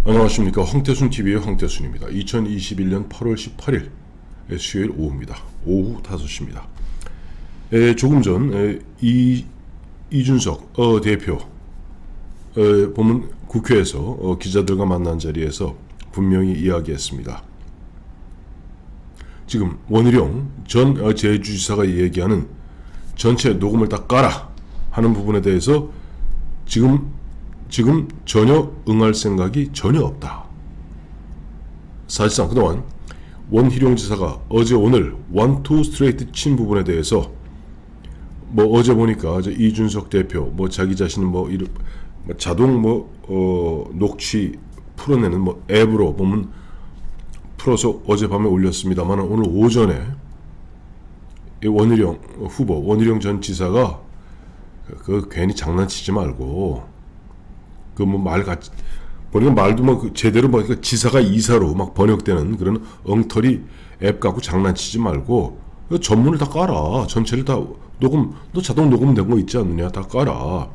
안녕하십니까. 황태순TV의 황태순입니다. 2021년 8월 18일 수요일 오후입니다. 오후 5시입니다. 조금 전 이준석 대표 보면 국회에서 기자들과 만난 자리에서 분명히 이야기했습니다. 지금 원희룡 전 제주지사가 얘기하는 전체 녹음을 다 까라 하는 부분에 대해서 지금 전혀 응할 생각이 전혀 없다. 사실상 그동안 원희룡 지사가 어제 오늘 원투 스트레이트 친 부분에 대해서 어제 보니까 이준석 대표 자기 자신은 자동 녹취 풀어내는 앱으로 보면 풀어서 어젯밤에 올렸습니다만, 오늘 오전에 원희룡 후보 원희룡 전 지사가 괜히 장난치지 말고 보니까 말도 제대로 지사가 이사로 번역되는 그런 엉터리 앱 갖고 장난치지 말고 전문을 다 깔아. 전체를 다 녹음, 너 자동 녹음된 거 있지 않느냐, 다 깔아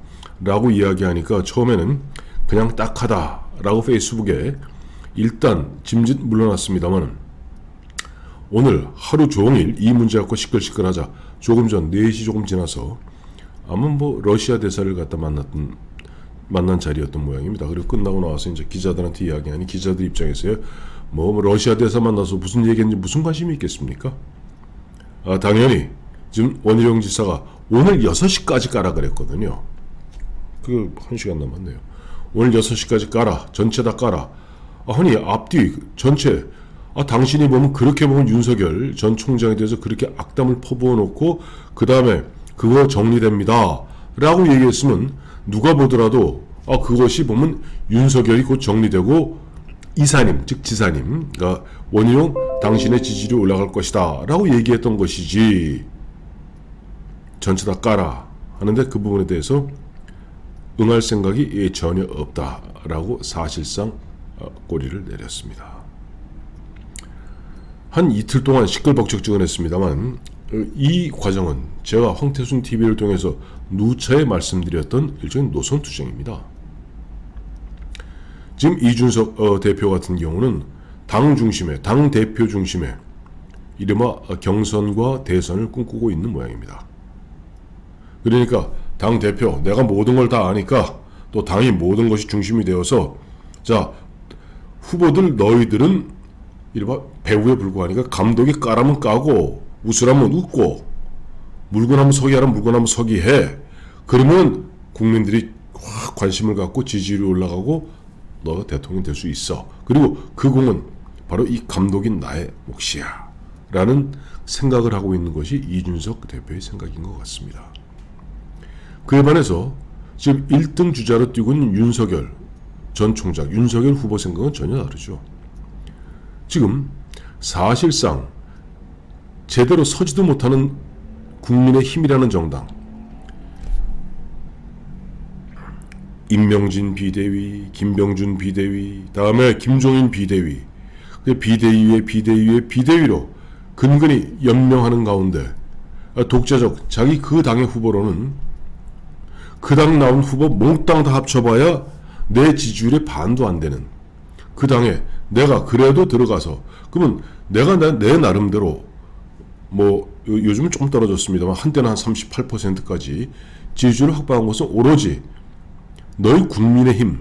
라고 이야기하니까 처음에는 그냥 딱하다 라고 페이스북에 일단 짐짓 물러났습니다만, 오늘 하루 종일 이 문제 갖고 시끌시끌하자 조금 전 4시 조금 지나서 아마 러시아 대사를 갖다 만난 자리였던 모양입니다. 그리고 끝나고 나와서 이제 기자들한테 이야기하니 기자들 입장에서요, 러시아 대사 만나서 무슨 얘기했는지 무슨 관심이 있겠습니까? 당연히 지금 원희룡 지사가 오늘 6시까지 까라 그랬거든요. 1시간 남았네요. 오늘 6시까지 까라. 전체 다 까라. 아니 앞뒤 전체 당신이 그렇게 윤석열 전 총장에 대해서 그렇게 악담을 퍼부어 놓고 그 다음에 그거 정리됩니다 라고 얘기했으면 누가 보더라도 그것이 윤석열이 곧 정리되고 이사님 즉 지사님, 그러니까 원희룡 당신의 지지율이 올라갈 것이다 라고 얘기했던 것이지, 전체 다 까라 하는데 그 부분에 대해서 응할 생각이 전혀 없다 라고 사실상 꼬리를 내렸습니다. 한 이틀 동안 시끌벅적지근했습니다만, 이 과정은 제가 황태순 TV를 통해서 누차에 말씀드렸던 일종의 노선투쟁입니다. 지금 이준석 대표 같은 경우는 당 대표 중심에 이른바 경선과 대선을 꿈꾸고 있는 모양입니다. 그러니까 당 대표, 내가 모든 걸 다 아니까 또 당이 모든 것이 중심이 되어서, 자 후보들 너희들은 이른바 배우에 불과하니까 감독이 까라면 까고 웃으라면 웃고 물건하면 서기 하라면 물건하면 서기 해. 그러면 국민들이 확 관심을 갖고 지지율이 올라가고 너가 대통령 될 수 있어. 그리고 그 공은 바로 이 감독인 나의 몫이야 라는 생각을 하고 있는 것이 이준석 대표의 생각인 것 같습니다. 그에 반해서 지금 1등 주자로 뛰고 있는 윤석열 전 총장, 윤석열 후보 생각은 전혀 다르죠. 지금 사실상 제대로 서지도 못하는 국민의힘이라는 정당, 임명진 비대위, 김병준 비대위, 다음에 김종인 비대위, 비대위의 비대위로 근근히 연명하는 가운데 독자적 자기 그 당의 후보로는 그 당 나온 후보 몽땅 다 합쳐봐야 내 지지율의 반도 안 되는 그 당에 내가 그래도 들어가서, 그러면 내가 내 나름대로 요즘은 조금 떨어졌습니다만 한때는 한 38%까지 지지율을 확보한 것은 오로지 너희 국민의힘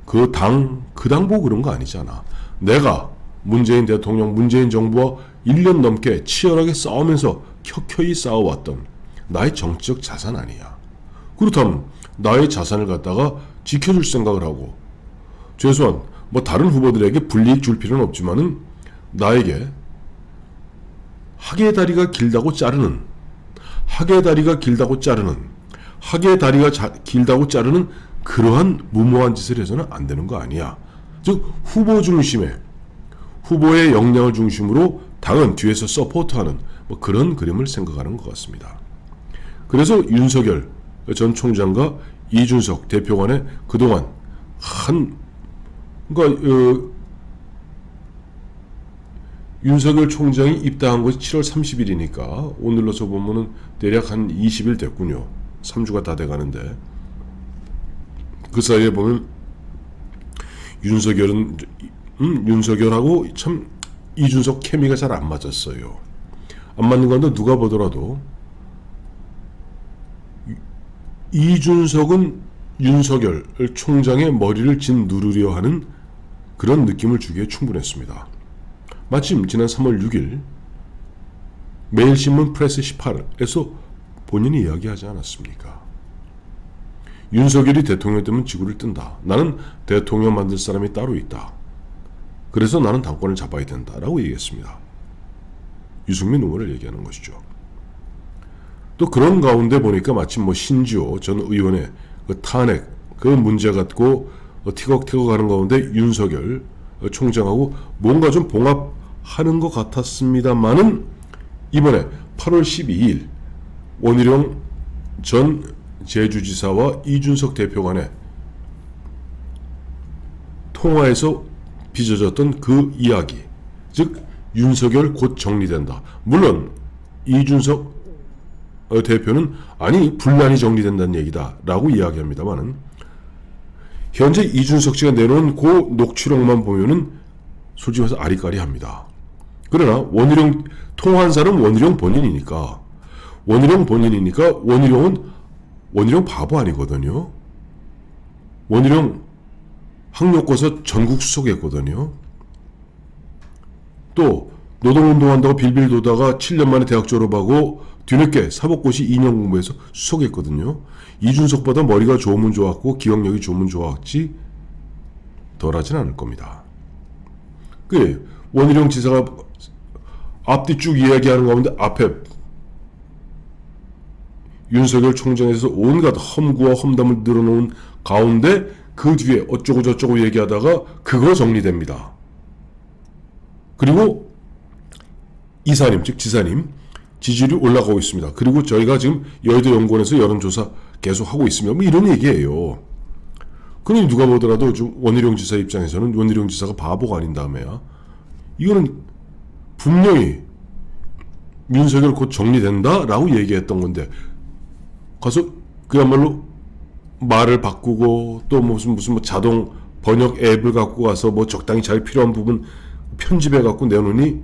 그 당 보고 그런 거 아니잖아. 내가 문재인 대통령, 문재인 정부와 1년 넘게 치열하게 싸우면서 켜켜이 싸워왔던 나의 정치적 자산 아니야. 그렇다면 나의 자산을 갖다가 지켜줄 생각을 하고, 최소한 다른 후보들에게 불이익 줄 필요는 없지만은 나에게 학의 다리가 길다고 자르는 그러한 무모한 짓을 해서는 안 되는 거 아니야. 즉 후보 중심의, 후보의 역량을 중심으로 당은 뒤에서 서포트하는 그런 그림을 생각하는 것 같습니다. 그래서 윤석열 전 총장과 이준석 대표 간에 그동안 윤석열 총장이 입당한 것이 7월 30일이니까 오늘로서 보면은 대략 한 20일 됐군요. 3주가 다 돼가는데, 그 사이에 보면 윤석열하고 참 이준석 케미가 잘 안 맞았어요. 안 맞는 건데 누가 보더라도 이준석은 윤석열 총장의 머리를 짓누르려 하는 그런 느낌을 주기에 충분했습니다. 마침 지난 3월 6일 매일신문 프레스 18에서 본인이 이야기하지 않았습니까? 윤석열이 대통령 되면 지구를 뜬다. 나는 대통령 만들 사람이 따로 있다. 그래서 나는 당권을 잡아야 된다라고 얘기했습니다. 유승민 의원을 얘기하는 것이죠. 또 그런 가운데 보니까 마침 신지호 전 의원의 그 탄핵 그 문제 갖고 티격태격 하는 가운데 윤석열 총장하고 뭔가 좀 봉합하는 것 같았습니다만은 이번에 8월 12일 원희룡 전 제주지사와 이준석 대표 간의 통화에서 빚어졌던 그 이야기, 즉 윤석열 곧 정리된다. 물론 이준석 대표는 아니 분란이 정리된다는 얘기다 라고 이야기합니다만은 현재 이준석 씨가 내놓은 그 녹취록만 보면은 솔직히 말해서 아리까리합니다. 그러나 원희룡 통화한 사람은 원희룡 본인이니까 원희룡 바보 아니거든요. 원희룡 학력고사 전국 수석했거든요. 또 노동운동한다고 빌빌 도다가 7년 만에 대학 졸업하고 뒤늦게 사법고시 2년 공부해서 수석했거든요. 이준석보다 머리가 좋으면 좋았고 기억력이 좋으면 좋았지 덜하진 않을 겁니다. 그 원희룡 지사가 앞뒤 쭉 이야기하는 가운데 앞에 윤석열 총장에서 온갖 험구와 험담을 늘어놓은 가운데 그 뒤에 어쩌고 저쩌고 얘기하다가 그거 정리됩니다. 그리고 이사님 즉 지사님 지지율이 올라가고 있습니다. 그리고 저희가 지금 여의도 연구원에서 여론조사 계속 하고 있습니다. 이런 얘기예요. 그러니 누가 보더라도 좀 원희룡 지사 입장에서는 원희룡 지사가 바보가 아닌 다음에야 이거는 분명히 윤석열 곧 정리된다라고 얘기했던 건데 가서 그야말로 말을 바꾸고 또 무슨 자동 번역 앱을 갖고 가서 적당히 자기 필요한 부분 편집해 갖고 내놓으니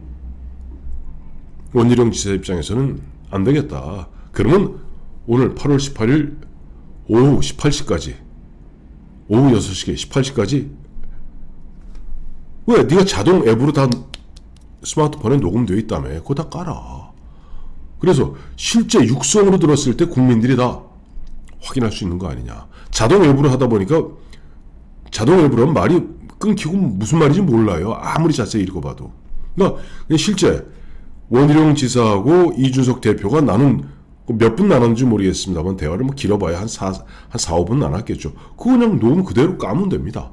원희룡 지사 입장에서는 안 되겠다. 그러면 오늘 8월 18일 오후 18시까지 오후 6시 18시까지 왜 네가 자동 앱으로 다 스마트폰에 녹음되어 있다며 그거 다 깔아. 그래서 실제 육성으로 들었을 때 국민들이 다 확인할 수 있는 거 아니냐. 자동 앱으로 하다 보니까 자동 앱으로 하면 말이 끊기고 무슨 말인지 몰라요. 아무리 자세히 읽어봐도. 그러니까 실제 원희룡 지사하고 이준석 대표가 나눈 몇 분 나눴는지 모르겠습니다만 대화를 길어봐야 한 4, 5분 나눴겠죠. 그거 그냥 녹음 그대로 까면 됩니다.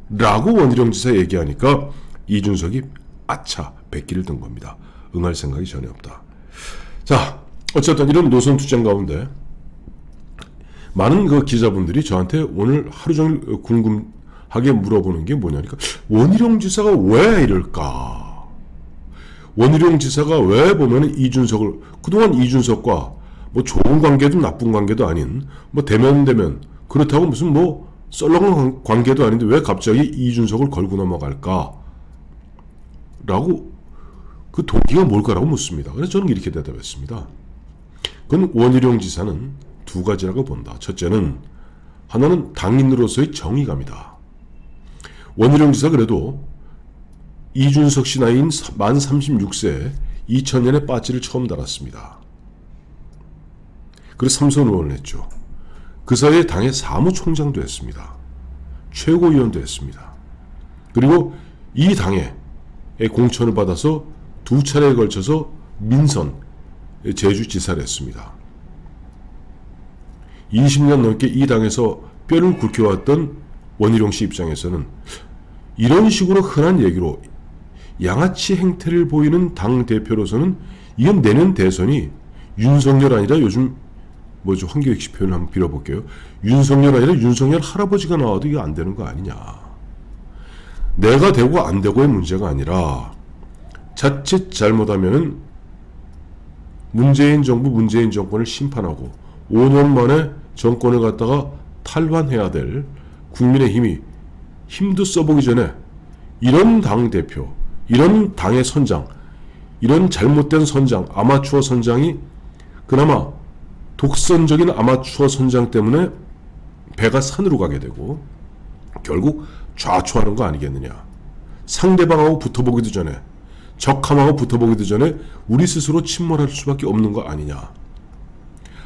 라고 원희룡 지사 얘기하니까 이준석이 아차 백기를 든 겁니다. 응할 생각이 전혀 없다. 자, 어쨌든 이런 노선 투쟁 가운데 많은 그 기자분들이 저한테 오늘 하루 종일 궁금하게 물어보는 게 뭐냐니까 원희룡 지사가 왜 이럴까? 원희룡 지사가 왜 보면 이준석을 그동안 이준석과 좋은 관계도 나쁜 관계도 아닌 대면 그렇다고 무슨 썰렁한 관계도 아닌데 왜 갑자기 이준석을 걸고 넘어갈까? 라고 그 동기가 뭘까라고 묻습니다. 그래서 저는 이렇게 대답했습니다. 그건 원희룡 지사는 두 가지라고 본다. 첫째는 하나는 당인으로서의 정의감이다. 원희룡 지사 그래도 이준석 씨 나이인 만 36세에 2000년에 빠지를 처음 달았습니다. 그래서 삼선 의원을 했죠. 그 사이에 당의 사무총장도 했습니다. 최고위원도 했습니다. 그리고 이 당의 공천을 받아서 두 차례에 걸쳐서 민선 제주지사를 했습니다. 20년 넘게 이 당에서 뼈를 굵혀왔던 원희룡 씨 입장에서는 이런 식으로 흔한 얘기로 양아치 행태를 보이는 당대표로서는 이건 내년 대선이 윤석열 아니라 요즘 황교익 씨 표현을 한번 빌어볼게요. 윤석열 아니라 윤석열 할아버지가 나와도 이거 안 되는 거 아니냐. 내가 되고 안 되고의 문제가 아니라 자칫 잘못하면은 문재인 정부 문재인 정권을 심판하고 5년 만에 정권을 갖다가 탈환해야 될 국민의힘이 힘도 써보기 전에 이런 당 대표, 이런 당의 선장, 이런 잘못된 선장, 아마추어 선장이 그나마 독선적인 아마추어 선장 때문에 배가 산으로 가게 되고 결국 좌초하는 거 아니겠느냐. 상대방하고 붙어보기도 전에, 적함하고 붙어보기도 전에 우리 스스로 침몰할 수밖에 없는 거 아니냐.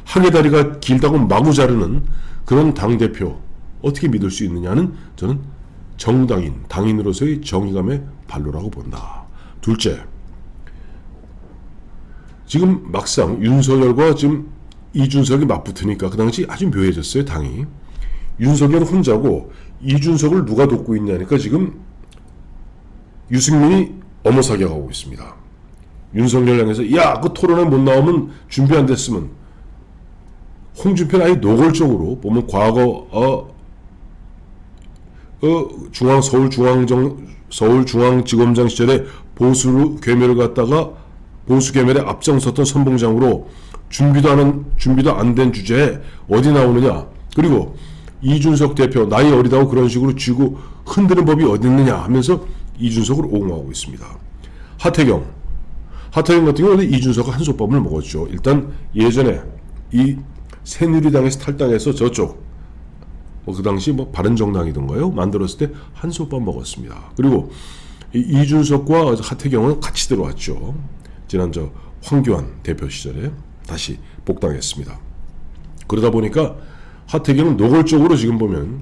학의 다리가 길다고 마구 자르는 그런 당대표 어떻게 믿을 수 있느냐는 저는 정당인, 당인으로서의 정의감의 발로라고 본다. 둘째, 지금 막상 윤석열과 지금 이준석이 맞붙으니까 그 당시 아주 묘해졌어요, 당이. 윤석열 혼자고 이준석을 누가 돕고 있냐니까 지금 유승민이 어머사격하고 있습니다. 윤석열 향해서 야, 그 토론에 못 나오면 준비 안 됐으면. 홍준표는 아예 노골적으로 보면 과거 서울중앙지검장 시절에 보수 괴멸을 갖다가 보수 괴멸에 앞장섰던 선봉장으로 준비도 안 된 주제에 어디 나오느냐. 그리고 이준석 대표 나이 어리다고 그런 식으로 쥐고 흔드는 법이 어디 있느냐 하면서 이준석을 옹호하고 있습니다. 하태경 같은 경우는 이준석과 한솥밥을 먹었죠. 일단 예전에 이 새누리당에서 탈당해서 저쪽 그 당시 바른정당이던가요? 만들었을 때 한솥밥 먹었습니다. 그리고 이준석과 하태경은 같이 들어왔죠. 지난 황교안 대표 시절에 다시 복당했습니다. 그러다 보니까 하태경은 노골적으로 지금 보면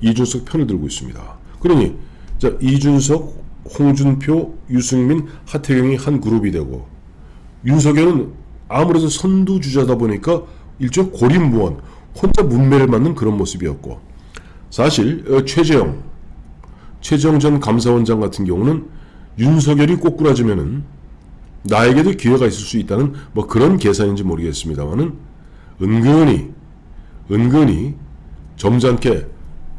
이준석 편을 들고 있습니다. 그러니 이준석, 홍준표, 유승민, 하태경이 한 그룹이 되고 윤석열은 아무래도 선두주자다 보니까 일종 고립무원, 혼자 문매를 맞는 그런 모습이었고, 사실 최재형 전 감사원장 같은 경우는 윤석열이 꼬꾸라지면은 나에게도 기회가 있을 수 있다는 그런 계산인지 모르겠습니다만은 은근히 점잖게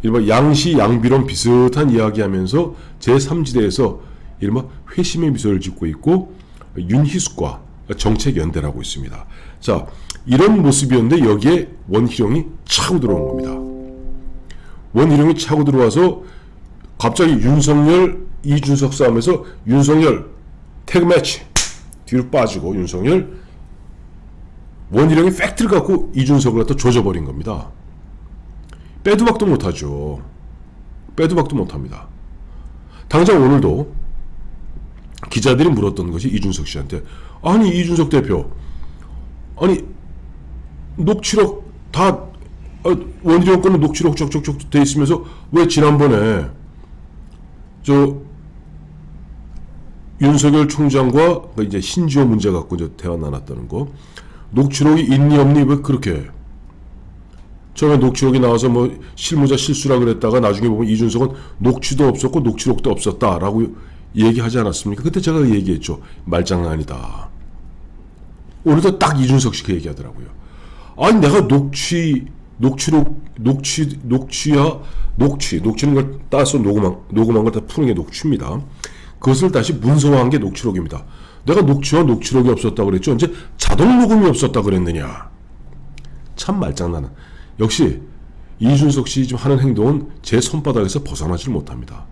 이른바 양시 양비론 비슷한 이야기하면서 제3지대에서 이른바 회심의 미소를 짓고 있고 윤희숙과 정책 연대를 하고 있습니다. 자, 이런 모습이었는데 여기에 원희룡이 차고 들어온 겁니다. 원희룡이 차고 들어와서 갑자기 윤석열, 이준석 싸움에서 윤석열 태그매치 뒤로 빠지고 윤석열 원희룡이 팩트를 갖고 이준석을 갖다 조져버린 겁니다. 빼도 박도 못하죠. 빼도 박도 못합니다. 당장 오늘도 기자들이 물었던 것이 이준석 씨한테, 아니 이준석 대표, 아니 녹취록 다 원희룡 거는 녹취록 쪽쪽쪽 돼 있으면서 왜 지난번에 윤석열 총장과 이제 신지호 문제 갖고 대화 나눴다는 거, 녹취록이 있니 없니 왜 그렇게 처음에 녹취록이 나와서 실무자 실수라 그랬다가 나중에 보면 이준석은 녹취도 없었고 녹취록도 없었다라고 얘기하지 않았습니까? 그때 제가 얘기했죠. 말장난이다. 오늘도 딱 이준석 씨 그 얘기하더라고요. 아니 내가 녹취는 걸 따서 녹음한 걸 다 푸는 게 녹취입니다. 그것을 다시 문서화한 게 녹취록입니다. 내가 녹취와 녹취록이 없었다고 그랬죠. 언제 자동 녹음이 없었다고 그랬느냐. 참 말장난은. 역시 이준석 씨 지금 하는 행동은 제 손바닥에서 벗어나질 못합니다.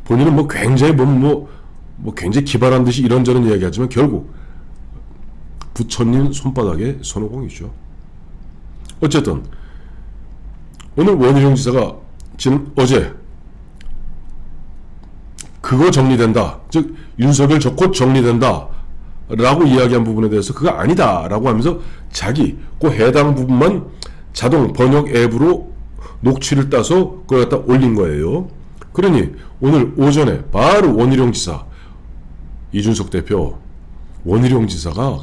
본인은 굉장히 굉장히 기발한 듯이 이런저런 이야기하지만 결국 부처님 손바닥의 손오공이죠. 어쨌든 오늘 원희룡 지사가 지금 어제 그거 정리된다, 즉 윤석열 곧 정리된다 라고 이야기한 부분에 대해서 그거 아니다 라고 하면서 자기 그 해당 부분만 자동 번역 앱으로 녹취를 따서 그걸 갖다 올린 거예요. 그러니 오늘 오전에 바로 원희룡 지사, 이준석 대표, 원희룡 지사가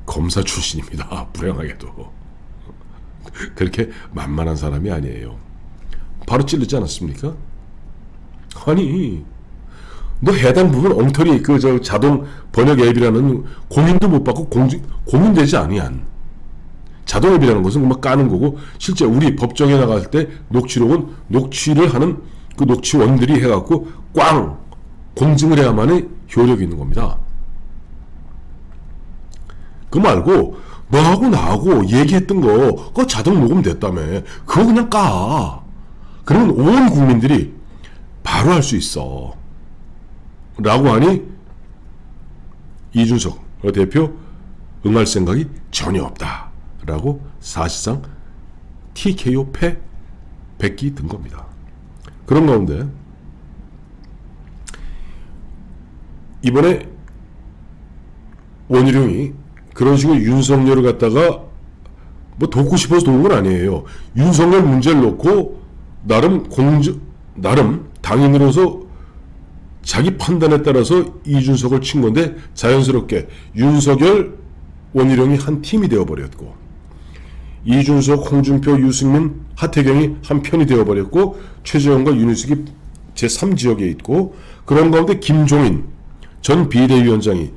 검사 출신입니다. 불행하게도 그렇게 만만한 사람이 아니에요. 바로 찔르지 않았습니까? 아니 너 해당 부분 엉터리 자동 번역 앱이라는 공인도 못 받고 공인되지 아니한 자동 앱이라는 것은 까는 거고, 실제 우리 법정에 나갈 때 녹취록은 녹취를 하는 그 녹취원들이 해갖고 꽝 공증을 해야만이 효력이 있는 겁니다. 그 말고 너하고 나하고 얘기했던 거 그거 자동 녹음됐다며 그거 그냥 까. 그러면 온 국민들이 바로 할 수 있어 라고 하니 이준석 대표 응할 생각이 전혀 없다 라고 사실상 TKO 패 100기 든 겁니다. 그런 가운데 이번에 원희룡이 그런 식으로 윤석열을 갖다가 뭐 돕고 싶어서 도운 건 아니에요. 윤석열 문제를 놓고 나름 당인으로서 자기 판단에 따라서 이준석을 친 건데 자연스럽게 윤석열, 원희룡이 한 팀이 되어버렸고 이준석, 홍준표, 유승민, 하태경이 한 편이 되어버렸고 최재형과 윤희숙이 제3지역에 있고 그런 가운데 김종인 전 비대위원장이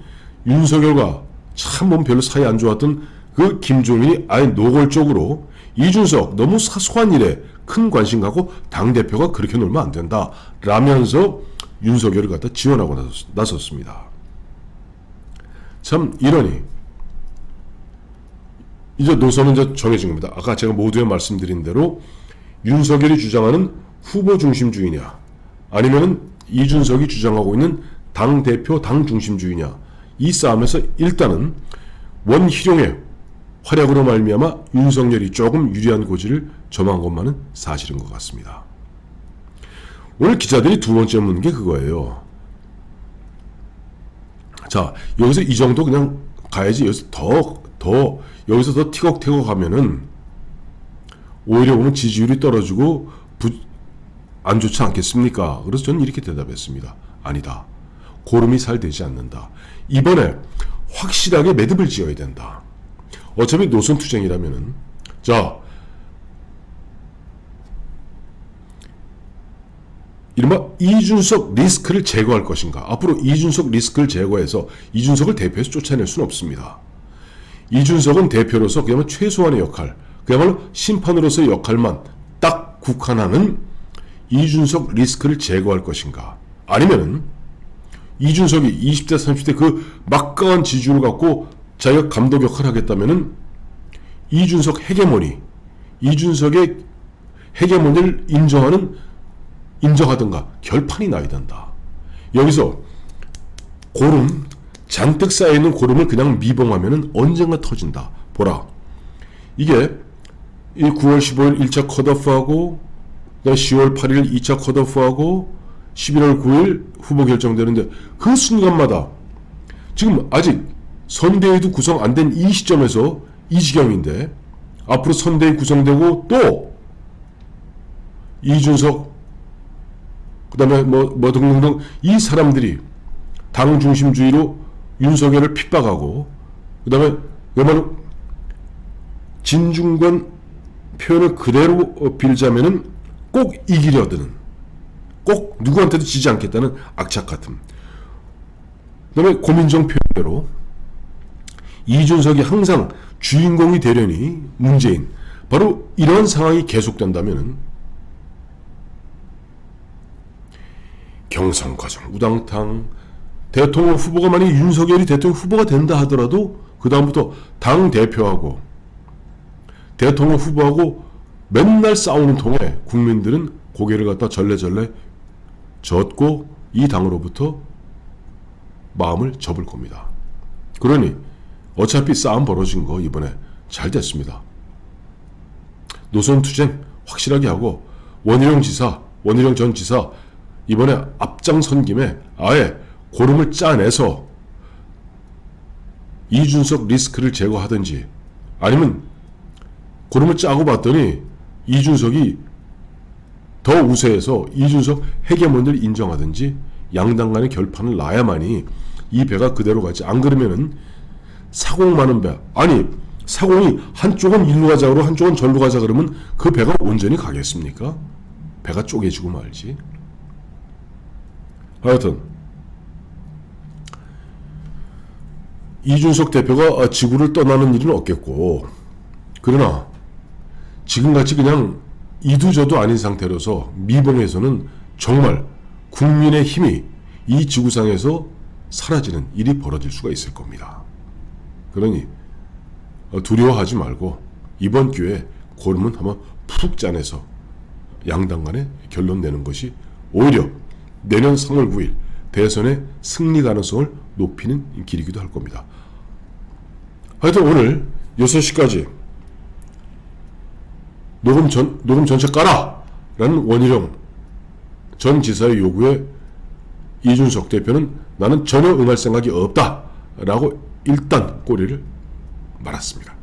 윤석열과 참 몸 별로 사이 안 좋았던 그 김종인이 아예 노골적으로 이준석 너무 사소한 일에 큰 관심 갖고 당대표가 그렇게 놀면 안 된다 라면서 윤석열을 갖다 지원하고 나섰습니다. 참 이러니 이제 노선은 이제 정해진 겁니다. 아까 제가 모두에 말씀드린 대로 윤석열이 주장하는 후보 중심주의냐 아니면은 이준석이 주장하고 있는 당대표 당 중심주의냐 이 싸움에서 일단은 원희룡의 활약으로 말미암아 윤석열이 조금 유리한 고지를 점한 것만은 사실인 것 같습니다. 오늘 기자들이 두 번째 묻는 게 그거예요. 자, 여기서 이 정도 그냥 가야지 여기서 여기서 더 티격태격 하면은 오히려 보면 지지율이 떨어지고 안 좋지 않겠습니까? 그래서 저는 이렇게 대답했습니다. 아니다. 고름이 잘 되지 않는다. 이번에 확실하게 매듭을 지어야 된다. 어차피 노선 투쟁이라면은 자 이른바 이준석 리스크를 제거할 것인가. 앞으로 이준석 리스크를 제거해서 이준석을 대표에서 쫓아낼 수는 없습니다. 이준석은 대표로서 그야말로 최소한의 역할, 그야말로 심판으로서의 역할만 딱 국한하는 이준석 리스크를 제거할 것인가. 아니면은 이준석이 20대 30대 그 막강한 지지율을 갖고 자기가 감독 역할을 하겠다면은 이준석 헤게모니, 이준석의 헤게모니를 인정하든가 결판이 나야 된다. 여기서 고름, 잔뜩 쌓여있는 고름을 그냥 미봉하면은 언젠가 터진다. 보라. 이게 9월 15일 1차 컷오프하고 10월 8일 2차 컷오프하고 11월 9일 후보 결정되는데 그 순간마다 지금 아직 선대위도 구성 안 된 이 시점에서 이 지경인데 앞으로 선대위 구성되고 또 이준석 그 다음에 뭐 등등등 이 사람들이 당 중심주의로 윤석열을 핍박하고 그 다음에 왜냐면 진중권 표현을 그대로 빌자면은 꼭 이기려 드는 꼭 누구한테도 지지 않겠다는 악착 같음. 그 다음에 고민정 표현대로 이준석이 항상 주인공이 되려니 문재인 바로 이런 상황이 계속된다면 경선 과정 우당탕 대통령 후보가 만약 윤석열이 대통령 후보가 된다 하더라도 그 다음부터 당 대표하고 대통령 후보하고 맨날 싸우는 통에 국민들은 고개를 갖다 절레절레 젓고 이 당으로부터 마음을 접을 겁니다. 그러니 어차피 싸움 벌어진 거 이번에 잘 됐습니다. 노선 투쟁 확실하게 하고 원희룡 전 지사 이번에 앞장선 김에 아예 고름을 짜내서 이준석 리스크를 제거하든지 아니면 고름을 짜고 봤더니 이준석이 더 우세해서 이준석 헤게모니를 인정하든지 양당 간의 결판을 놔야만이 이 배가 그대로 가지. 안 그러면은 사공 많은 배, 아니 사공이 한쪽은 일로 가자 그러고 한쪽은 절로 가자 그러면 그 배가 온전히 가겠습니까? 배가 쪼개지고 말지. 하여튼 이준석 대표가 지구를 떠나는 일은 없겠고 그러나 지금같이 그냥 이두저도 아닌 상태로서 미봉에서는 정말 국민의 힘이 이 지구상에서 사라지는 일이 벌어질 수가 있을 겁니다. 그러니 두려워하지 말고 이번 기회에 고름은 한번 푹 짜내서 양당 간에 결론 내는 것이 오히려 내년 3월 9일 대선의 승리 가능성을 높이는 길이기도 할 겁니다. 하여튼 오늘 6시까지 녹음 전체 까라! 라는 원희룡 전 지사의 요구에 이준석 대표는 나는 전혀 응할 생각이 없다! 라고 일단 꼬리를 말았습니다.